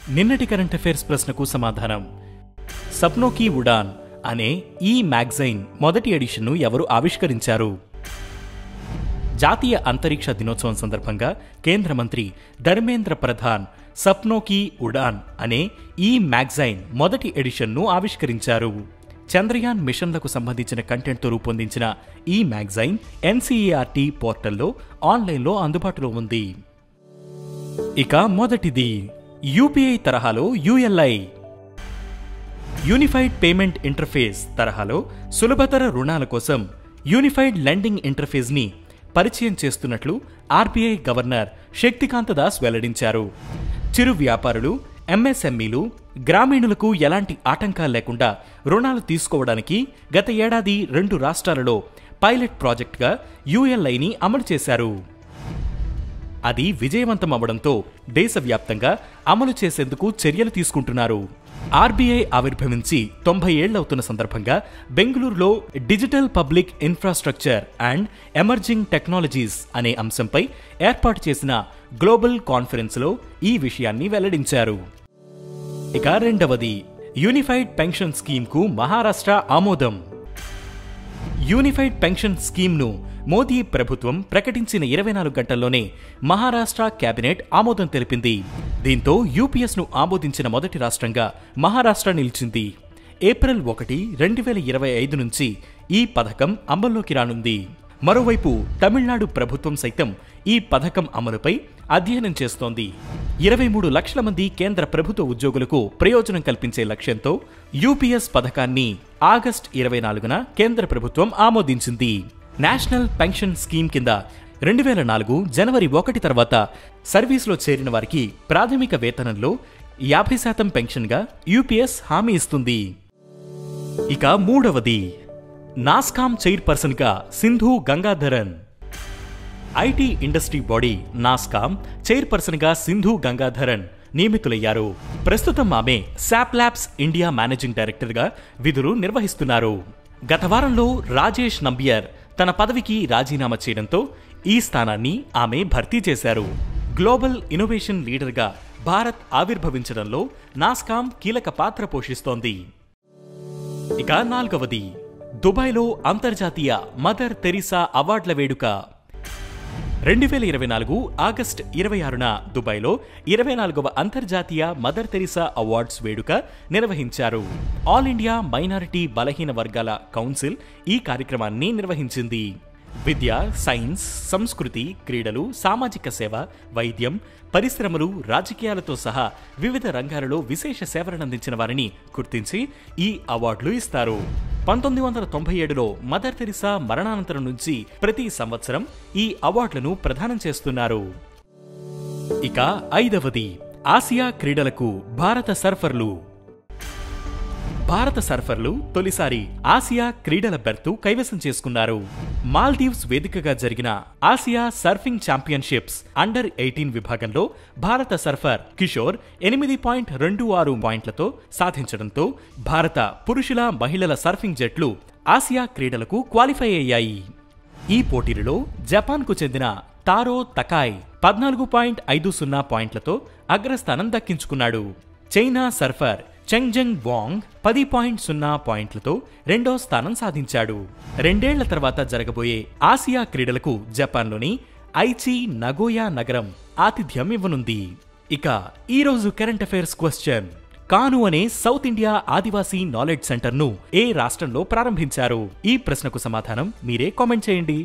నిన్నటి current affairs ప్రశ్నకు సమాధానం. సప్నో కీ ఉడాన్ అనే ఈ మ్యాగజైన్ మొదటి ఎడిషన్ను ఎవరు ఆవిష్కరించారు? జాతీయ అంతరిక్ష దినోత్సవం సందర్భంగా కేంద్ర మంత్రి ధర్మేంద్ర ప్రధాన్ సప్నో కీ ఉడాన్ అనే ఈ మ్యాగజైన్ మొదటి ఎడిషన్ను ఆవిష్కరించారు. చంద్రయాన్ మిషన్లకు సంబంధించిన కంటెంట్తో రూపొందించిన ఈ మ్యాగజైన్ ఎన్సీఈఆర్టీ పోర్టల్లో ఆన్లైన్లో అందుబాటులో ఉంది. ఇక మొదటిది యూపీఐ తరహాలో యూఎల్ఐ యూనిఫైడ్ పేమెంట్ ఇంటర్ఫేస్ తరహాలో సులభతర రుణాల కోసం యూనిఫైడ్ లెండింగ్ ఇంటర్ఫేస్ ని పరిచయం చేస్తున్నట్లు ఆర్బీఐ గవర్నర్ శక్తికాంత దాస్ వెల్లడించారు. చిరు వ్యాపారులు, ఎంఎస్ఎంఈలు, గ్రామీణులకు ఎలాంటి ఆటంకాలు లేకుండా రుణాలు తీసుకోవడానికి గత ఏడాది 2 రాష్ట్రాలలో పైలట్ ప్రాజెక్టుగా యూఎల్ఐని అమలు చేశారు. అది విజయవంతం అవడంతో దేశవ్యాప్తంగా అమలు చేసేందుకు చర్యలు తీసుకుంటున్నారు. ఆర్బీఐ ఆవిర్భవించి 90 ఏళ్లవుతున్న సందర్భంగా బెంగళూరులో digital public infrastructure and emerging technologies అనే అంశంపై ఏర్పాటు చేసిన గ్లోబల్ కాన్ఫరెన్స్లో ఈ విషయాన్ని వెల్లడించారు. ఇక రెండవది యూనిఫైడ్ పెన్షన్ స్కీమ్కు మహారాష్ట్ర ఆమోదం. యూనిఫైడ్ పెన్షన్ స్కీమ్ను మోదీ ప్రభుత్వం ప్రకటించిన 24 గంటల్లోనే మహారాష్ట్ర కేబినెట్ ఆమోదం తెలిపింది. దీంతో యూపీఎస్ను ఆమోదించిన మొదటి రాష్ట్రంగా మహారాష్ట్ర నిలిచింది. ఏప్రిల్ 1, 2025 నుంచి ఈ పథకం అమల్లోకి రానుంది. మరోవైపు తమిళనాడు ప్రభుత్వం సైతం ఈ పథకం అమలుపై అధ్యయనం చేస్తోంది. 23 లక్షల మంది కేంద్ర ప్రభుత్వ ఉద్యోగులకు ప్రయోజనం కల్పించే లక్ష్యంతో యూపీఎస్ పథకాన్ని ఆగస్టు 24న కేంద్ర ప్రభుత్వం ఆమోదించింది. నేషనల్ పెన్షన్ స్కీమ్ కింద 2004 జనవరి 1 తర్వాత సర్వీసులో చేరిన వారికి ప్రాథమిక వేతనంలో 50% పెన్షన్గా యూపీఎస్ హామీ ఇస్తుంది. ఇక మూడవది నాస్కామ్ చైర్పర్సన్గా Sindhu Gangadharan. IT industry body Nasscom చైర్పర్సన్గా సింధు గంగాధరన్ నియమితులయ్యారు. ప్రస్తుతం ఆమె శాప్ ల్యాబ్స్ ఇండియా మేనేజింగ్ డైరెక్టర్గా విధులు నిర్వహిస్తున్నారు. గత వారంలో రాజేష్ నంబియర్ తన పదవికి రాజీనామా చేయడంతో ఈ స్థానాన్ని ఆమె భర్తీ చేశారు. గ్లోబల్ ఇన్నోవేషన్ లీడర్గా భారత్ ఆవిర్భవించడంలో నాస్కామ్ కీలక పాత్ర పోషిస్తోంది. ఇక నాలుగవది దుబాయ్లో అంతర్జాతీయ మదర్ తెరీసా అవార్డుల వేడుక. 2024 ఆగస్టు 26న దుబాయ్లో 24వ అంతర్జాతీయ మదర్ తెరీసా అవార్డ్స్ వేడుక నిర్వహించారు. ఆల్ ఇండియా మైనారిటీ బలహీన వర్గాల కౌన్సిల్ ఈ కార్యక్రమాన్ని నిర్వహించింది. విద్య, సైన్స్, సంస్కృతి, క్రీడలు, సామాజిక సేవ, వైద్యం, పరిశ్రమలు, రాజకీయాలతో సహా వివిధ రంగాలలో విశేష సేవలనందించిన వారిని గుర్తించి ఈ అవార్డులు ఇస్తారు. 1997లో మదర్ తెరీసా మరణానంతరం నుంచి ప్రతి సంవత్సరం ఈ అవార్డులను ప్రదానం చేస్తున్నారు. ఇక ఐదవది ఆసియా క్రీడలకు భారత సర్ఫర్లు తొలిసారి ఆసియా క్రీడల బెర్తు కైవసం చేసుకున్నారు. మాల్దీవ్స్ వేదికగా జరిగిన ఆసియా సర్ఫింగ్ ఛాంపియన్షిప్స్ అండర్-18 విభాగంలో భారత సర్ఫర్ కిషోర్ 8.26 పాయింట్లతో సాధించడంతో భారత పురుషుల, మహిళల సర్ఫింగ్ జట్లు ఆసియా క్రీడలకు క్వాలిఫై అయ్యాయి. ఈ పోటీలలో జపాన్కు చెందిన తారో తకాయ్ 14.50 పాయింట్లతో అగ్రస్థానం దక్కించుకున్నాడు. చైనా సర్ఫర్ చెంగ్జంగ్ వాంగ్ 10.0 పాయింట్లతో రెండో స్థానం సాధించాడు. 2 ఏళ్ల తర్వాత జరగబోయే ఆసియా క్రీడలకు జపాన్లోని ఐచి నగోయా నగరం ఆతిథ్యం ఇవ్వనుంది. ఇక ఈరోజు కరెంట్ అఫైర్స్ క్వశ్చన్: కాను అనే సౌత్ ఇండియా ఆదివాసీ నాలెడ్జ్ సెంటర్ను ఏ రాష్ట్రంలో ప్రారంభించారు? ఈ ప్రశ్నకు సమాధానం మీరే కామెంట్ చేయండి.